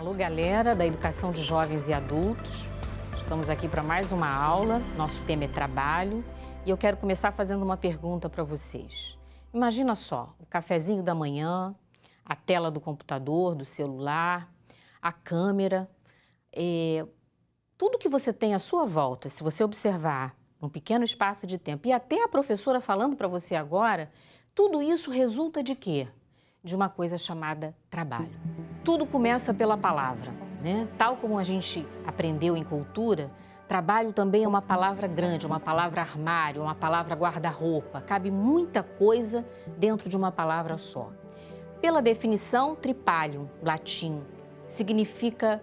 Alô, galera da Educação de Jovens e Adultos. Estamos aqui para mais uma aula. Nosso tema é trabalho e eu quero começar fazendo uma pergunta para vocês. Imagina só, o cafezinho da manhã, a tela do computador, do celular, a câmera, tudo que você tem à sua volta, se você observar num pequeno espaço de tempo e até a professora falando para você agora, tudo isso resulta de quê? De uma coisa chamada trabalho. Tudo começa pela palavra, né? Tal como a gente aprendeu em cultura, trabalho também é uma palavra grande, uma palavra armário, uma palavra guarda-roupa. Cabe muita coisa dentro de uma palavra só. Pela definição, tripalium, latim, significa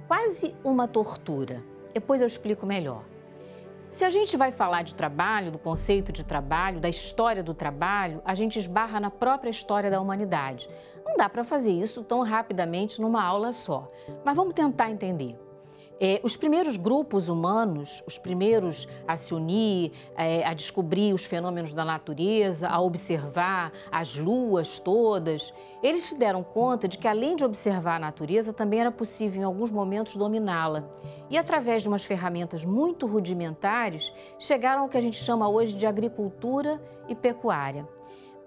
quase uma tortura. Depois eu explico melhor. Se a gente vai falar de trabalho, do conceito de trabalho, da história do trabalho, a gente esbarra na própria história da humanidade. Não dá para fazer isso tão rapidamente numa aula só, mas vamos tentar entender. Os primeiros grupos humanos, os primeiros a se unir, a descobrir os fenômenos da natureza, a observar as luas todas, eles se deram conta de que, além de observar a natureza, também era possível, em alguns momentos, dominá-la. E, através de umas ferramentas muito rudimentares, chegaram ao que a gente chama hoje de agricultura e pecuária.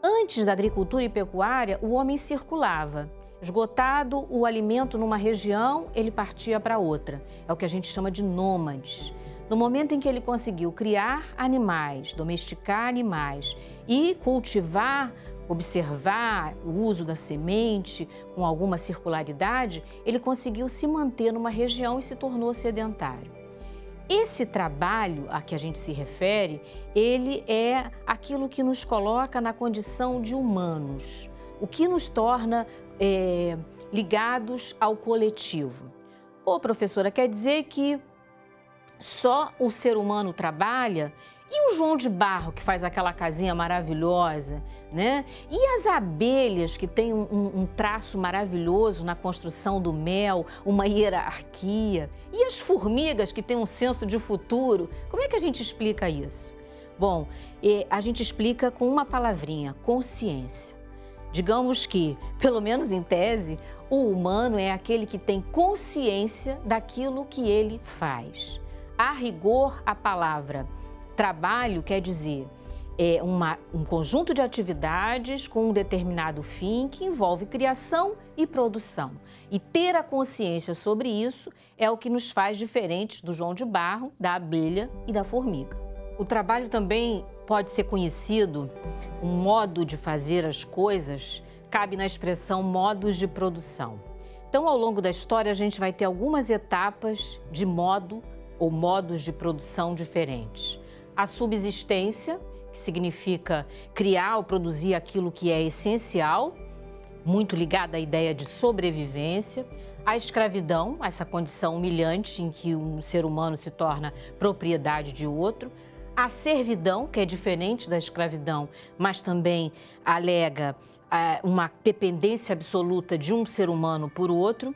Antes da agricultura e pecuária, o homem circulava. Esgotado o alimento numa região, ele partia para outra. É o que a gente chama de nômades. No momento em que ele conseguiu criar animais, domesticar animais e cultivar, observar o uso da semente com alguma circularidade, ele conseguiu se manter numa região e se tornou sedentário. Esse trabalho a que a gente se refere, ele é aquilo que nos coloca na condição de humanos, o que nos torna ligados ao coletivo. Pô, professora, quer dizer que só o ser humano trabalha? E o João de Barro, que faz aquela casinha maravilhosa, né? E as abelhas, que têm um traço maravilhoso na construção do mel, uma hierarquia? E as formigas, que têm um senso de futuro? Como é que a gente explica isso? Bom, a gente explica com uma palavrinha: consciência. Digamos que, pelo menos em tese, o humano é aquele que tem consciência daquilo que ele faz. A rigor, a palavra trabalho quer dizer um conjunto de atividades com um determinado fim que envolve criação e produção. E ter a consciência sobre isso é o que nos faz diferentes do João de Barro, da abelha e da formiga. O trabalho também pode ser conhecido, um modo de fazer as coisas, cabe na expressão modos de produção. Então, ao longo da história, a gente vai ter algumas etapas de modo ou modos de produção diferentes. A subsistência, que significa criar ou produzir aquilo que é essencial, muito ligada à ideia de sobrevivência. A escravidão, essa condição humilhante em que um ser humano se torna propriedade de outro. A servidão, que é diferente da escravidão, mas também alega uma dependência absoluta de um ser humano por outro.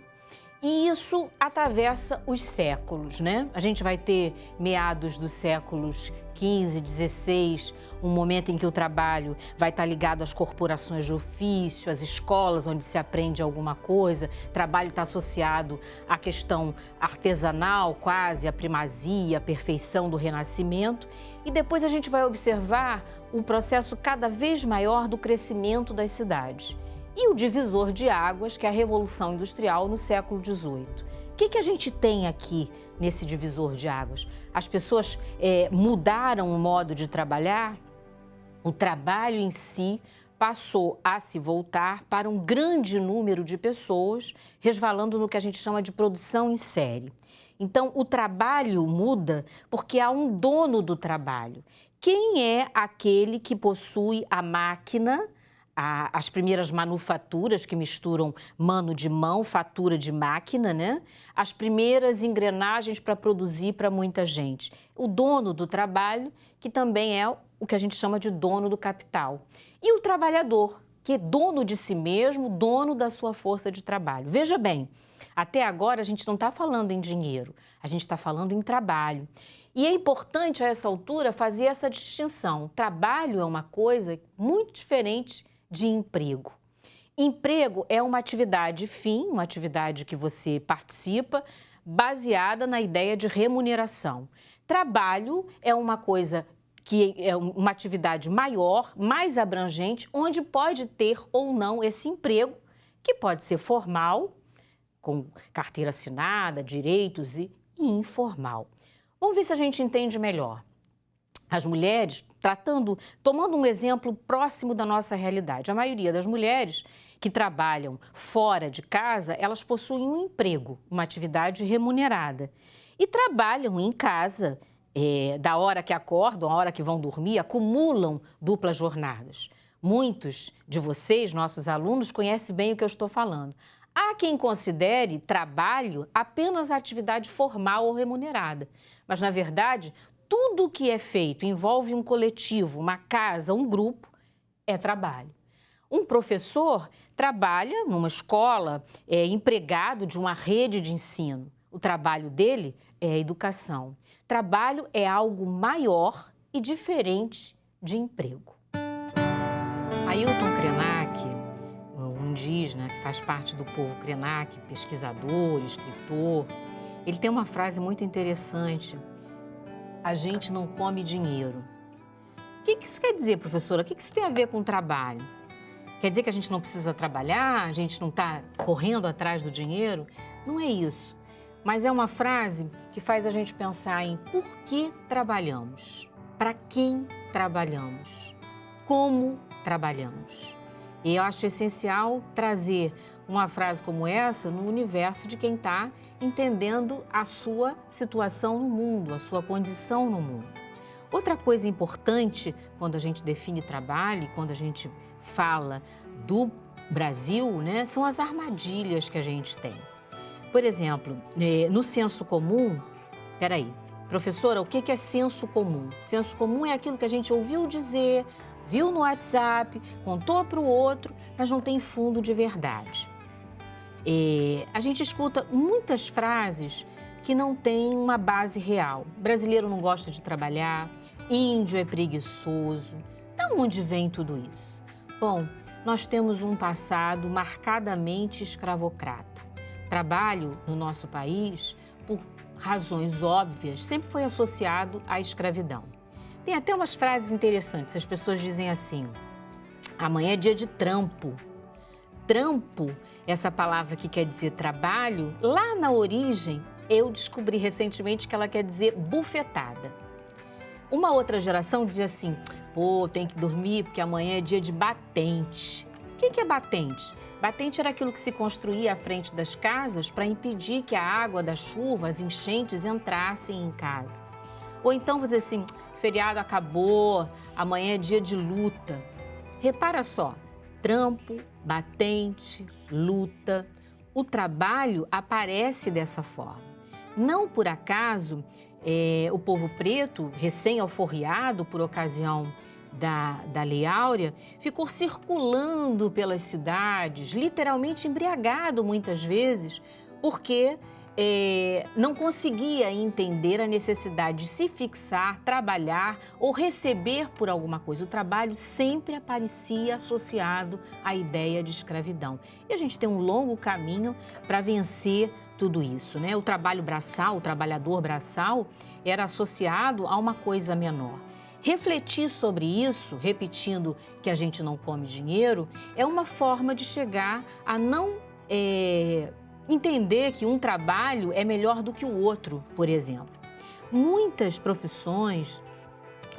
E isso atravessa os séculos, né? A gente vai ter meados dos séculos XV, XVI, um momento em que o trabalho vai estar ligado às corporações de ofício, às escolas onde se aprende alguma coisa. Trabalho está associado à questão artesanal, quase, à primazia, à perfeição do Renascimento. E depois a gente vai observar o processo cada vez maior do crescimento das cidades. E o divisor de águas, que é a Revolução Industrial no século XVIII. O que a gente tem aqui nesse divisor de águas? As pessoas mudaram o modo de trabalhar, o trabalho em si passou a se voltar para um grande número de pessoas, resvalando no que a gente chama de produção em série. Então, o trabalho muda porque há um dono do trabalho. Quem é aquele que possui a máquina, as primeiras manufaturas que misturam mano de mão, fatura de máquina, né? As primeiras engrenagens para produzir para muita gente. O dono do trabalho, que também é o que a gente chama de dono do capital. E o trabalhador, que é dono de si mesmo, dono da sua força de trabalho. Veja bem, até agora a gente não está falando em dinheiro, a gente está falando em trabalho. E é importante, a essa altura, fazer essa distinção. Trabalho é uma coisa muito diferente de emprego. Emprego é uma atividade fim, uma atividade que você participa, baseada na ideia de remuneração. Trabalho é uma coisa que é uma atividade maior, mais abrangente, onde pode ter ou não esse emprego, que pode ser formal, com carteira assinada, direitos, e informal. Vamos ver se a gente entende melhor. As mulheres, tomando um exemplo próximo da nossa realidade, a maioria das mulheres que trabalham fora de casa, elas possuem um emprego, uma atividade remunerada. E trabalham em casa, da hora que acordam, a hora que vão dormir, acumulam duplas jornadas. Muitos de vocês, nossos alunos, conhecem bem o que eu estou falando. Há quem considere trabalho apenas a atividade formal ou remunerada, mas, na verdade, tudo o que é feito envolve um coletivo, uma casa, um grupo, é trabalho. Um professor trabalha numa escola, é empregado de uma rede de ensino. O trabalho dele é a educação. Trabalho é algo maior e diferente de emprego. Ailton Krenak, um indígena que faz parte do povo Krenak, pesquisador, escritor, ele tem uma frase muito interessante: a gente não come dinheiro. O que isso quer dizer, professora? O que isso tem a ver com trabalho? Quer dizer que a gente não precisa trabalhar, a gente não está correndo atrás do dinheiro? Não é isso. Mas é uma frase que faz a gente pensar em por que trabalhamos, para quem trabalhamos, como trabalhamos. E eu acho essencial trazer uma frase como essa no universo de quem está entendendo a sua situação no mundo, a sua condição no mundo. Outra coisa importante quando a gente define trabalho, quando a gente fala do Brasil, né, são as armadilhas que a gente tem. Por exemplo, no senso comum, professora, o que é senso comum? Senso comum é aquilo que a gente ouviu dizer, viu no WhatsApp, contou para o outro, mas não tem fundo de verdade. A gente escuta muitas frases que não têm uma base real. Brasileiro não gosta de trabalhar, índio é preguiçoso. De onde vem tudo isso? Bom, nós temos um passado marcadamente escravocrata. Trabalho no nosso país, por razões óbvias, sempre foi associado à escravidão. Tem até umas frases interessantes, as pessoas dizem assim: amanhã é dia de trampo. Trampo, essa palavra que quer dizer trabalho, lá na origem, eu descobri recentemente que ela quer dizer bufetada. Uma outra geração dizia assim: pô, tem que dormir porque amanhã é dia de batente. O que é batente? Batente era aquilo que se construía à frente das casas para impedir que a água da chuva, as enchentes, entrassem em casa. Ou então, vou dizer assim, feriado acabou, amanhã é dia de luta. Repara só, trampo, batente, luta. O trabalho aparece dessa forma. Não por acaso, o povo preto, recém-alforriado por ocasião da Lei Áurea, ficou circulando pelas cidades, literalmente embriagado muitas vezes, porque não conseguia entender a necessidade de se fixar, trabalhar ou receber por alguma coisa. O trabalho sempre aparecia associado à ideia de escravidão. E a gente tem um longo caminho para vencer tudo isso, né? O trabalho braçal, o trabalhador braçal, era associado a uma coisa menor. Refletir sobre isso, repetindo que a gente não come dinheiro, é uma forma de chegar a não entender que um trabalho é melhor do que o outro, por exemplo. Muitas profissões,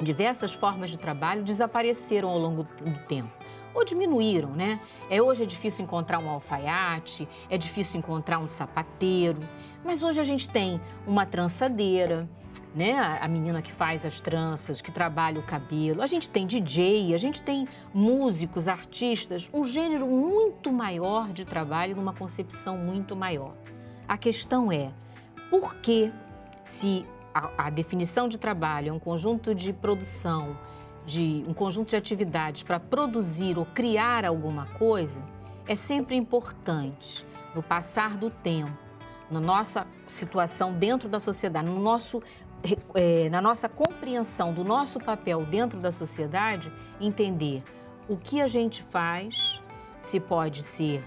diversas formas de trabalho desapareceram ao longo do tempo. Ou diminuíram, né? Hoje é difícil encontrar um alfaiate, é difícil encontrar um sapateiro, mas hoje a gente tem uma trançadeira, né? A menina que faz as tranças, que trabalha o cabelo, a gente tem DJ, a gente tem músicos, artistas, um gênero muito maior de trabalho, numa concepção muito maior. A questão é, por que se a definição de trabalho é um conjunto de produção, um conjunto de atividades para produzir ou criar alguma coisa, é sempre importante, no passar do tempo, na nossa situação dentro da sociedade, na nossa compreensão do nosso papel dentro da sociedade, entender o que a gente faz se pode ser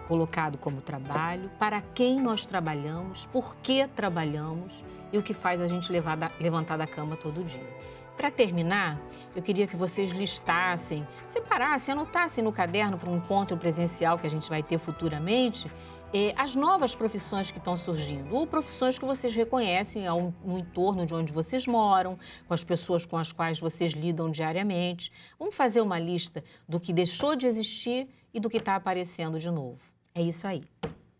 colocado como trabalho, para quem nós trabalhamos, por que trabalhamos e o que faz a gente levantar da cama todo dia. Para terminar, eu queria que vocês listassem, separassem, anotassem no caderno para um encontro presencial que a gente vai ter futuramente, as novas profissões que estão surgindo, ou profissões que vocês reconhecem no entorno de onde vocês moram, com as pessoas com as quais vocês lidam diariamente. Vamos fazer uma lista do que deixou de existir e do que está aparecendo de novo. É isso aí.